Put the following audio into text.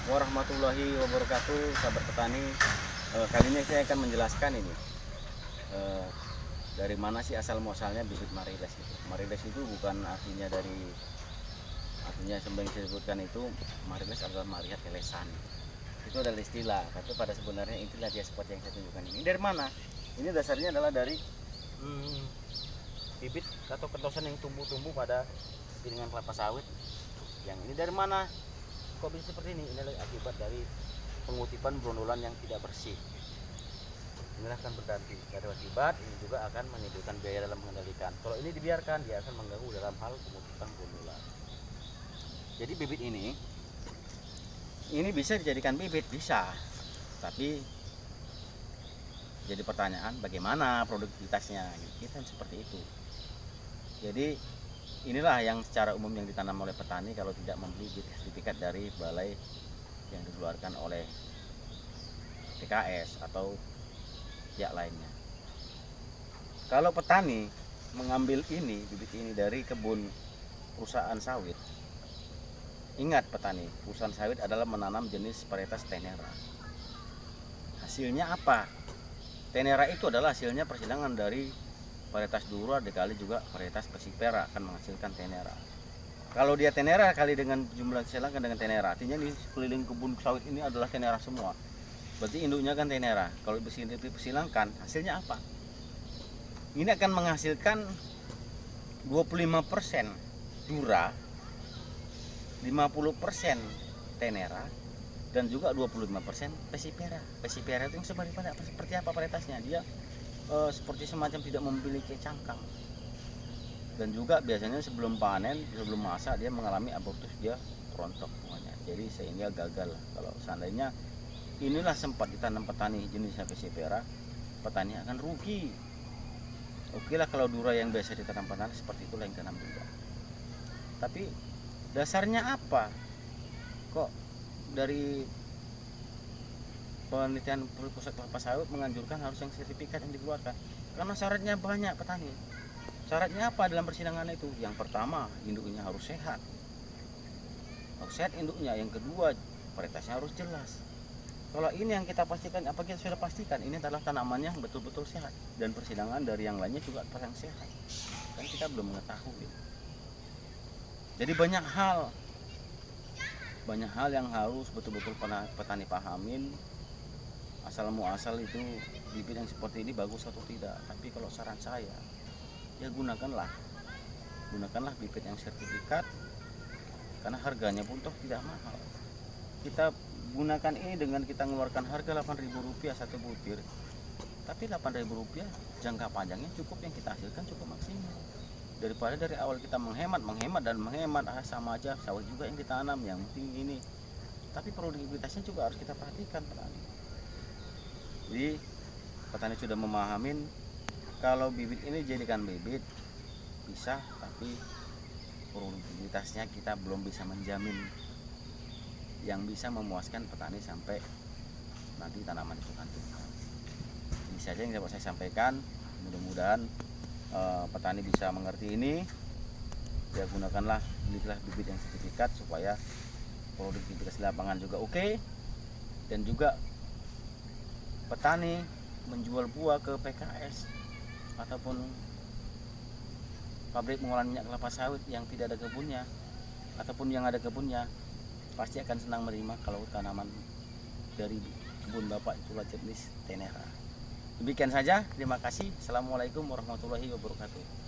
warahmatullahi wabarakatuh, sahabat petani. Kali ini saya akan menjelaskan ini dari mana sih asal muasalnya bibit Mariles itu. Mariles itu bukan artinya yang disebutkan itu Mariles adalah Marihat Elesan. Itu adalah istilah, tapi pada sebenarnya intinya dia seperti yang saya tunjukkan ini. Dari mana? Ini dasarnya adalah dari bibit atau kentosan yang tumbuh-tumbuh pada piringan kelapa sawit. Yang ini dari mana? Kok bisa seperti ini? Ini akibat dari pengutipan brondolan yang tidak bersih. Inilah akan berganti. Ada akibat, ini juga akan menimbulkan biaya dalam mengendalikan. Kalau ini dibiarkan, dia akan mengganggu dalam hal pengutipan brondolan. Jadi bibit ini bisa dijadikan bibit, bisa. Tapi jadi pertanyaan bagaimana produktivitasnya? Kita seperti itu. Jadi inilah yang secara umum yang ditanam oleh petani kalau tidak membeli sertifikat dari balai yang dikeluarkan oleh PKS atau pihak lainnya. Kalau petani mengambil bibit ini dari kebun perusahaan sawit, ingat petani, perusahaan sawit adalah menanam jenis varietas tenera. Hasilnya apa? Tenera itu adalah hasilnya persilangan dari varietas Dura dikali juga varietas Persipera akan menghasilkan tenera. Kalau dia tenera kali dengan jumlah silangan dengan tenera, artinya di sekeliling kebun sawit ini adalah tenera semua. Berarti induknya kan tenera. Kalau dipersilangkan, hasilnya apa? Ini akan menghasilkan 25% Dura, 50% tenera, dan juga 25% Persipera. Persipera itu yang seperti apa varietasnya? Dia seperti semacam tidak memiliki cangkang, dan juga biasanya sebelum panen, sebelum masak dia mengalami abortus, dia rontok bunganya, jadi sehingga gagal. Kalau seandainya inilah sempat ditanam petani jenisnya Persipera, petani akan rugi. Oke lah kalau Dura yang biasa ditanam petani seperti itulah yang ditanam juga. Tapi dasarnya apa? Kok dari penelitian pusat kelapa sawit menganjurkan harus yang sertifikat yang dikeluarkan? Karena syaratnya banyak petani. Syaratnya apa dalam persidangan itu? Yang pertama, induknya harus sehat. Harus sehat induknya. Yang kedua, varietasnya harus jelas. Kalau ini yang kita pastikan, apa kita sudah pastikan ini adalah tanamannya yang betul-betul sehat, dan persidangan dari yang lainnya juga yang sehat. Kan kita belum mengetahui. Jadi banyak hal yang harus betul-betul petani pahamin. Asal muasal itu bibit yang seperti ini bagus atau tidak. Tapi kalau saran saya, ya gunakanlah bibit yang sertifikat, karena harganya pun toh tidak mahal. Kita gunakan ini dengan kita mengeluarkan harga Rp8.000 satu butir, tapi Rp8.000 jangka panjangnya cukup, yang kita hasilkan cukup maksimal. Daripada dari awal kita menghemat sama aja, sawit juga yang ditanam, yang penting ini. Tapi produktivitasnya juga harus kita perhatikan petani. Jadi petani sudah memahamin kalau bibit ini jadikan bibit bisa, tapi produktivitasnya kita belum bisa menjamin yang bisa memuaskan petani sampai nanti tanaman itu kan tumbuh. Ini saja yang dapat saya sampaikan. Mudah-mudahan petani bisa mengerti ini. Ya gunakanlah, belilah bibit yang sertifikat supaya produktivitas lapangan juga oke. Dan juga petani menjual buah ke PKS ataupun pabrik pengolahan minyak kelapa sawit yang tidak ada kebunnya ataupun yang ada kebunnya, pasti akan senang menerima kalau tanaman dari kebun bapak itulah jenis tenera. Demikian saja, terima kasih. Assalamualaikum warahmatullahi wabarakatuh.